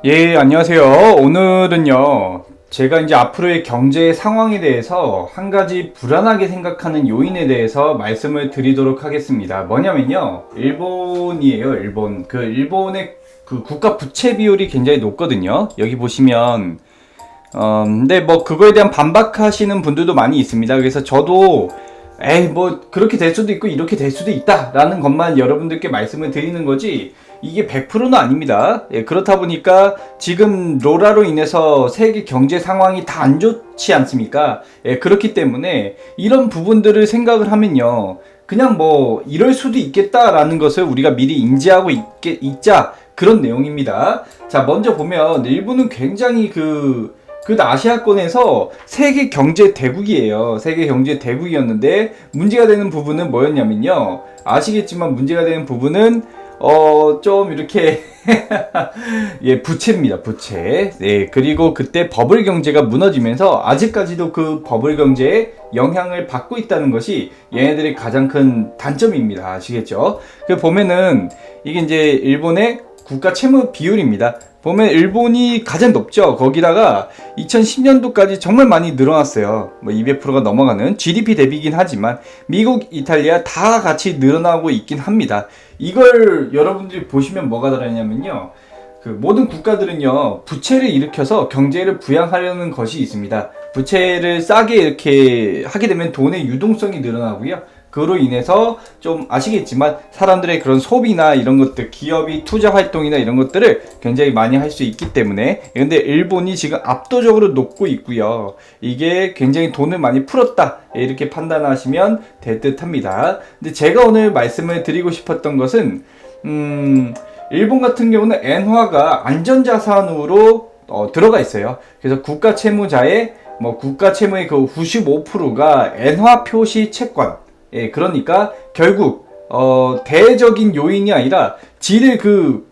예, 안녕하세요. 오늘은요, 제가 이제 앞으로의 경제 상황에 대해서 한 가지 불안하게 생각하는 요인에 대해서 말씀을 드리도록 하겠습니다. 뭐냐면요, 일본이에요, 일본. 일본의 국가 부채 비율이 굉장히 높거든요. 여기 보시면, 근데 뭐 그거에 대한 반박하시는 분들도 많이 있습니다. 그래서 저도 에이 뭐 그렇게 될 수도 있고 이렇게 될 수도 있다 라는 것만 여러분들께 말씀을 드리는 거지 이게 100%는 아닙니다. 예, 그렇다 보니까 지금 로라로 인해서 세계 경제 상황이 다 안 좋지 않습니까? 예, 그렇기 때문에 이런 부분들을 생각을 하면요, 그냥 뭐 이럴 수도 있겠다라는 것을 우리가 미리 인지하고 있자, 그런 내용입니다. 자, 먼저 보면 일본은 굉장히 아시아권에서 세계 경제 대국이에요. 세계 경제 대국이었는데 문제가 되는 부분은 뭐였냐면요, 아시겠지만 문제가 되는 부분은 좀 이렇게 예, 부채입니다. 부채. 네, 그리고 그때 버블 경제가 무너지면서 아직까지도 그 버블 경제에 영향을 받고 있다는 것이 얘네들의 가장 큰 단점입니다. 아시겠죠? 보면은 이게 이제 일본의 국가 채무 비율입니다. 보면 일본이 가장 높죠. 거기다가 2010년도까지 정말 많이 늘어났어요. 뭐 200%가 넘어가는 GDP 대비긴 하지만 미국, 이탈리아 다 같이 늘어나고 있긴 합니다. 이걸 여러분들이 보시면 뭐가 다르냐면요, 모든 국가들은요, 부채를 일으켜서 경제를 부양하려는 것이 있습니다. 부채를 싸게 이렇게 하게 되면 돈의 유동성이 늘어나고요, 그로 인해서 좀 아시겠지만 사람들의 그런 소비나 이런 것들, 기업이 투자 활동이나 이런 것들을 굉장히 많이 할 수 있기 때문에. 근데 일본이 지금 압도적으로 높고 있고요, 이게 굉장히 돈을 많이 풀었다 이렇게 판단하시면 될 듯 합니다. 근데 제가 오늘 말씀을 드리고 싶었던 것은 일본 같은 경우는 엔화가 안전자산으로 들어가 있어요. 그래서 국가 채무자의 국가 채무의 그 95%가 엔화 표시 채권. 예, 그러니까 결국 대적인 요인이 아니라 질의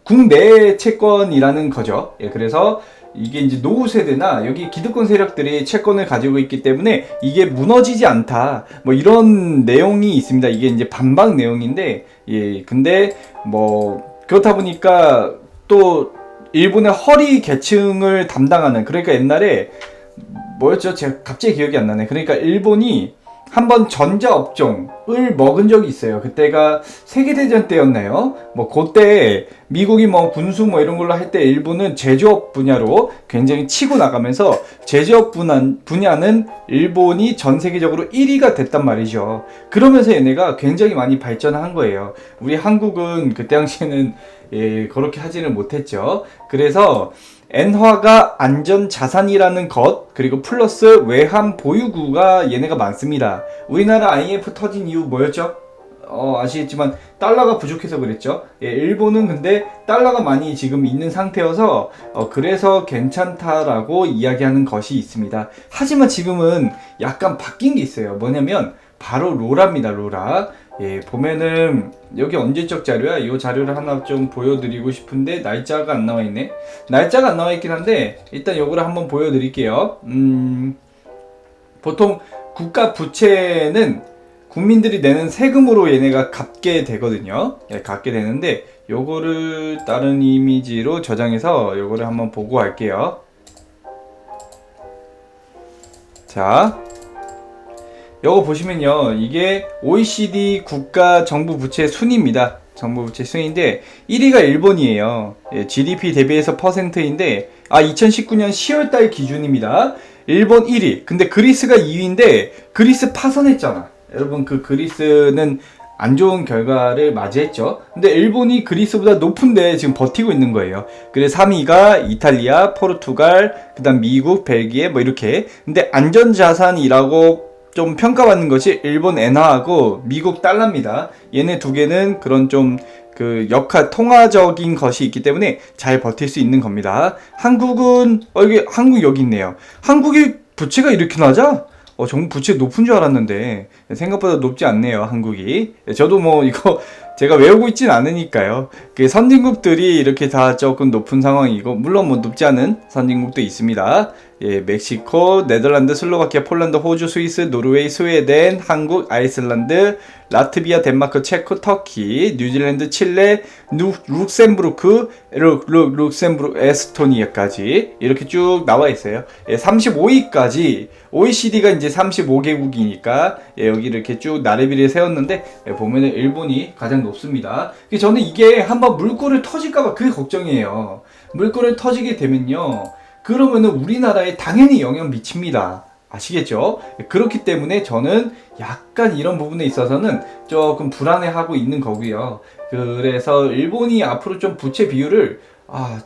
국내 채권이라는 거죠. 예, 그래서 이게 이제 노후 세대나 여기 기득권 세력들이 채권을 가지고 있기 때문에 이게 무너지지 않다, 뭐 이런 내용이 있습니다. 이게 이제 반박 내용인데, 예, 근데 뭐 그렇다 보니까 또 일본의 허리 계층을 담당하는, 그러니까 옛날에 뭐였죠? 제가 갑자기 기억이 안 나네. 그러니까 일본이 한번 전자업종을 먹은 적이 있어요. 그때가 세계대전 때였나요? 그때 미국이 군수 이런 걸로 할 때 일본은 제조업 분야로 굉장히 치고 나가면서 제조업 분야는 일본이 전 세계적으로 1위가 됐단 말이죠. 그러면서 얘네가 굉장히 많이 발전한 거예요. 우리 한국은 그때 당시에는 그렇게 하지는 못했죠. 그래서 엔화가 안전자산이라는 것, 그리고 플러스 외환 보유구가 얘네가 많습니다. 우리나라 IMF 터진 이유 뭐였죠? 아시겠지만 달러가 부족해서 그랬죠. 예, 일본은 근데 달러가 많이 지금 있는 상태여서 그래서 괜찮다라고 이야기하는 것이 있습니다. 하지만 지금은 약간 바뀐 게 있어요. 뭐냐면 바로 로라입니다. 로라. 예, 보면은 여기 언제적 자료야? 이 자료를 하나 좀 보여드리고 싶은데 날짜가 안 나와 있네. 날짜가 안 나와 있긴 한데 일단 요거를 한번 보여드릴게요. 보통 국가 부채는 국민들이 내는 세금으로 얘네가 갚게 되거든요. 예, 갚게 되는데 요거를 다른 이미지로 저장해서 요거를 한번 보고 할게요. 자, 요거 보시면요, 이게 OECD 국가 정부 부채 순위입니다. 정부 부채 순위인데 1위가 일본이에요. 예, GDP 대비해서 퍼센트인데 2019년 10월달 기준입니다. 일본 1위. 근데 그리스가 2위인데 그리스 파산했잖아. 여러분, 그리스는 안 좋은 결과를 맞이했죠. 근데 일본이 그리스보다 높은데 지금 버티고 있는 거예요. 그래서 3위가 이탈리아, 포르투갈, 그 다음 미국, 벨기에 이렇게. 근데 안전자산이라고 좀 평가받는 것이 일본 엔화하고 미국 달러입니다. 얘네 두 개는 그런 좀 통화적인 것이 있기 때문에 잘 버틸 수 있는 겁니다. 한국은 한국 여기 있네요. 한국이 부채가 이렇게 낮아? 정부 부채 높은 줄 알았는데 생각보다 높지 않네요, 한국이. 저도 이거 제가 외우고 있진 않으니까요. 선진국들이 이렇게 다 조금 높은 상황이고, 물론 높지 않은 선진국도 있습니다. 예, 멕시코, 네덜란드, 슬로바키아, 폴란드, 호주, 스위스, 노르웨이, 스웨덴, 한국, 아이슬란드, 라트비아, 덴마크, 체코, 터키, 뉴질랜드, 칠레, 룩셈부르크, 에스토니아까지 이렇게 쭉 나와 있어요. 예, 35위까지 OECD가 이제 35개국이니까 예, 여기 이렇게 쭉 나래비를 세웠는데 예, 보면은 일본이 가장 높습니다. 저는 이게 한번 물꼬를 터질까봐 그게 걱정이에요. 물꼬를 터지게 되면요. 그러면은 우리나라에 당연히 영향 미칩니다. 아시겠죠? 그렇기 때문에 저는 약간 이런 부분에 있어서는 조금 불안해하고 있는 거고요. 그래서 일본이 앞으로 좀 부채 비율을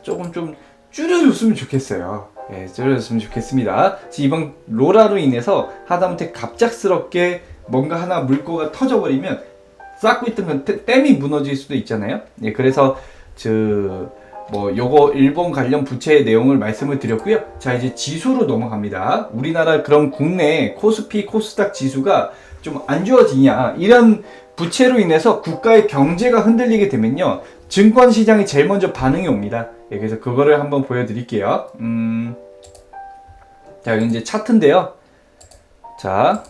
조금 좀 줄여줬으면 좋겠어요. 예, 줄여줬으면 좋겠습니다. 이번 로라로 인해서 하다못해 갑작스럽게 뭔가 하나 물꼬가 터져버리면 쌓고 있던 건 댐이 무너질 수도 있잖아요. 예, 그래서 요거 일본 관련 부채의 내용을 말씀을 드렸고요. 자, 이제 지수로 넘어갑니다. 우리나라 그런 국내 코스피, 코스닥 지수가 좀 안 좋아지냐, 이런 부채로 인해서 국가의 경제가 흔들리게 되면요, 증권 시장이 제일 먼저 반응이 옵니다. 예, 그래서 그거를 한번 보여드릴게요. 자, 여기 이제 차트인데요. 자,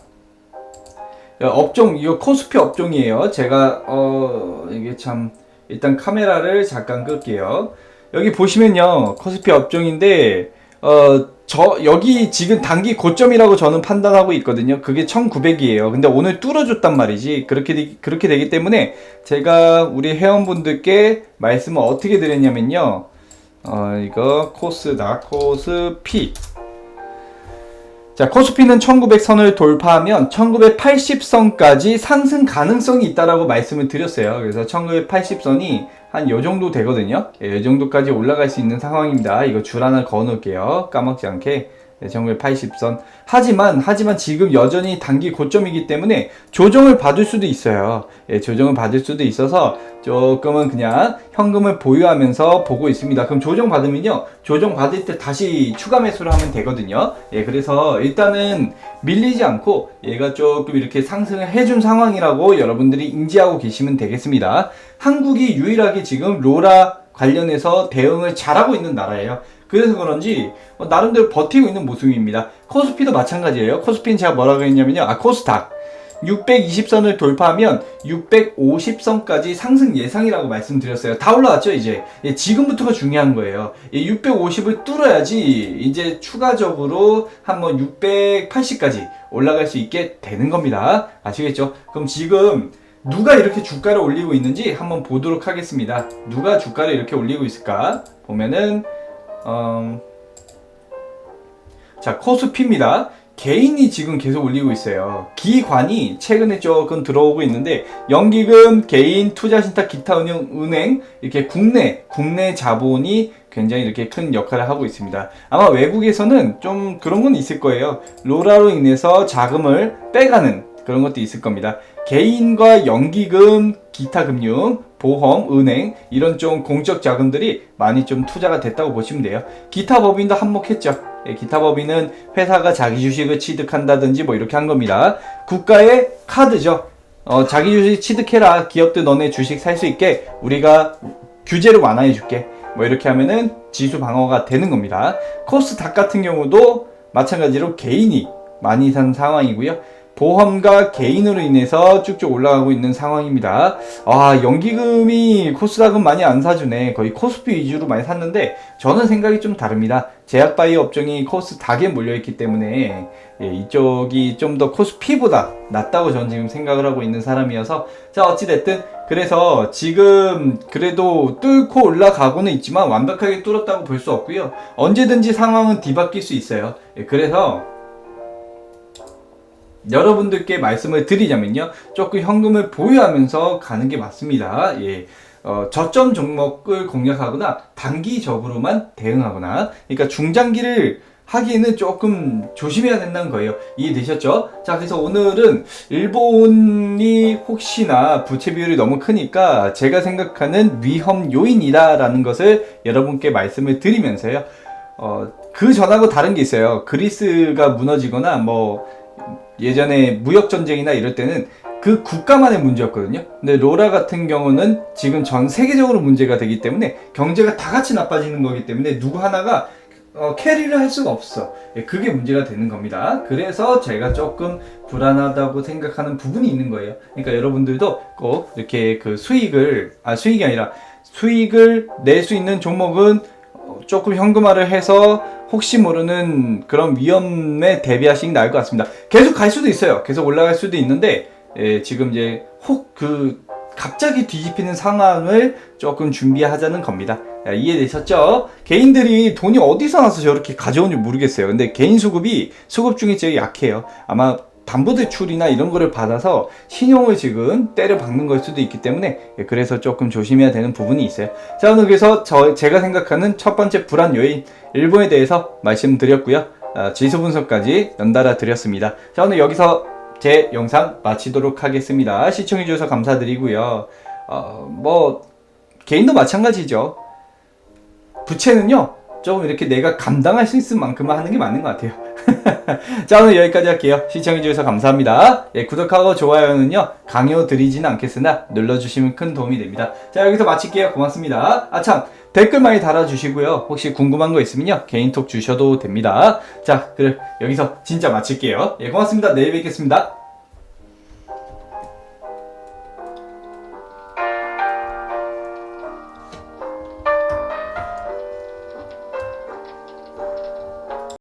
업종, 이거 코스피 업종이에요. 제가 이게 참, 일단 카메라를 잠깐 끌게요. 여기 보시면요, 코스피 업종인데 여기 지금 단기 고점이라고 저는 판단하고 있거든요. 그게 1900이에요. 근데 오늘 뚫어줬단 말이지. 그렇게 되기 때문에 제가 우리 회원분들께 말씀을 어떻게 드렸냐면요, 이거 코스피. 자, 코스피는 1900선을 돌파하면 1980선까지 상승 가능성이 있다라고 말씀을 드렸어요. 그래서 1980선이 한 요 정도 되거든요. 예, 요 정도까지 올라갈 수 있는 상황입니다. 이거 줄 하나 그어 놓을게요. 까먹지 않게. 네, 1980선. 하지만 지금 여전히 단기 고점이기 때문에 조정을 받을 수도 있어요. 예, 조정을 받을 수도 있어서 조금은 그냥 현금을 보유하면서 보고 있습니다. 그럼 조정 받으면요, 조정 받을 때 다시 추가 매수를 하면 되거든요. 예, 그래서 일단은 밀리지 않고 얘가 조금 이렇게 상승을 해준 상황이라고 여러분들이 인지하고 계시면 되겠습니다. 한국이 유일하게 지금 로라 관련해서 대응을 잘하고 있는 나라예요. 그래서 그런지 나름대로 버티고 있는 모습입니다. 코스피도 마찬가지예요. 코스피는 제가 뭐라고 했냐면요, 코스닥 620선을 돌파하면 650선까지 상승 예상이라고 말씀드렸어요. 다 올라왔죠 이제. 예, 지금부터가 중요한 거예요. 예, 650을 뚫어야지 이제 추가적으로 한번 680까지 올라갈 수 있게 되는 겁니다. 아시겠죠? 그럼 지금 누가 이렇게 주가를 올리고 있는지 한번 보도록 하겠습니다. 누가 주가를 이렇게 올리고 있을까 보면은 자, 코스피입니다. 개인이 지금 계속 올리고 있어요. 기관이 최근에 조금 들어오고 있는데, 연기금, 개인, 투자신탁, 기타 은행, 이렇게 국내 자본이 굉장히 이렇게 큰 역할을 하고 있습니다. 아마 외국에서는 좀 그런 건 있을 거예요. 로라로 인해서 자금을 빼가는 그런 것도 있을 겁니다. 개인과 연기금, 기타 금융, 보험, 은행, 이런 좀 공적 자금들이 많이 좀 투자가 됐다고 보시면 돼요. 기타 법인도 한몫했죠. 예, 기타 법인은 회사가 자기 주식을 취득한다든지 뭐 이렇게 한 겁니다. 국가의 카드죠. 자기 주식 취득해라. 기업들 너네 주식 살 수 있게 우리가 규제를 완화해 줄게. 뭐 이렇게 하면은 지수 방어가 되는 겁니다. 코스닥 같은 경우도 마찬가지로 개인이 많이 산 상황이고요. 보험과 개인으로 인해서 쭉쭉 올라가고 있는 상황입니다. 연기금이 코스닥은 많이 안 사주네. 거의 코스피 위주로 많이 샀는데, 저는 생각이 좀 다릅니다. 제약바이오 업종이 코스닥에 몰려있기 때문에 이쪽이 좀 더 코스피보다 낫다고 저는 지금 생각을 하고 있는 사람이어서, 자, 어찌됐든 그래서 지금 그래도 뚫고 올라가고는 있지만 완벽하게 뚫었다고 볼 수 없고요. 언제든지 상황은 뒤바뀔 수 있어요. 그래서 여러분들께 말씀을 드리자면요, 조금 현금을 보유하면서 가는 게 맞습니다. 예. 저점 종목을 공략하거나 단기적으로만 대응하거나, 그러니까 중장기를 하기에는 조금 조심해야 된다는 거예요. 이해되셨죠? 자, 그래서 오늘은 일본이 혹시나 부채 비율이 너무 크니까 제가 생각하는 위험 요인이다라는 것을 여러분께 말씀을 드리면서요, 그 전하고 다른 게 있어요. 그리스가 무너지거나 뭐 예전에 무역전쟁이나 이럴 때는 그 국가만의 문제였거든요. 근데 로라 같은 경우는 지금 전 세계적으로 문제가 되기 때문에 경제가 다 같이 나빠지는 거기 때문에 누구 하나가 캐리를 할 수가 없어. 예, 그게 문제가 되는 겁니다. 그래서 제가 조금 불안하다고 생각하는 부분이 있는 거예요. 그러니까 여러분들도 꼭 이렇게 그 수익이 아니라 수익을 낼 수 있는 종목은 조금 현금화를 해서 혹시 모르는 그런 위험에 대비하시는 게 나을 것 같습니다. 계속 갈 수도 있어요. 계속 올라갈 수도 있는데, 지금 이제 갑자기 뒤집히는 상황을 조금 준비하자는 겁니다. 이해되셨죠? 개인들이 돈이 어디서 나서 저렇게 가져온지 모르겠어요. 근데 개인 수급 중에 제일 약해요. 아마 담보대출이나 이런 거를 받아서 신용을 지금 때려 박는 걸 수도 있기 때문에, 그래서 조금 조심해야 되는 부분이 있어요. 자, 오늘 그래서 제가 생각하는 첫 번째 불안 요인 일본에 대해서 말씀드렸고요. 지수 분석까지 연달아 드렸습니다. 자, 오늘 여기서 제 영상 마치도록 하겠습니다. 시청해주셔서 감사드리고요. 개인도 마찬가지죠. 부채는요, 조금 이렇게 내가 감당할 수 있을 만큼만 하는 게 맞는 것 같아요. 자, 오늘 여기까지 할게요. 시청해주셔서 감사합니다. 구독하고 좋아요는요, 강요 드리지는 않겠으나 눌러주시면 큰 도움이 됩니다. 자, 여기서 마칠게요. 고맙습니다. 참, 댓글 많이 달아주시고요. 혹시 궁금한 거 있으면요, 개인톡 주셔도 됩니다. 자, 그럼 여기서 진짜 마칠게요. 고맙습니다. 내일 뵙겠습니다.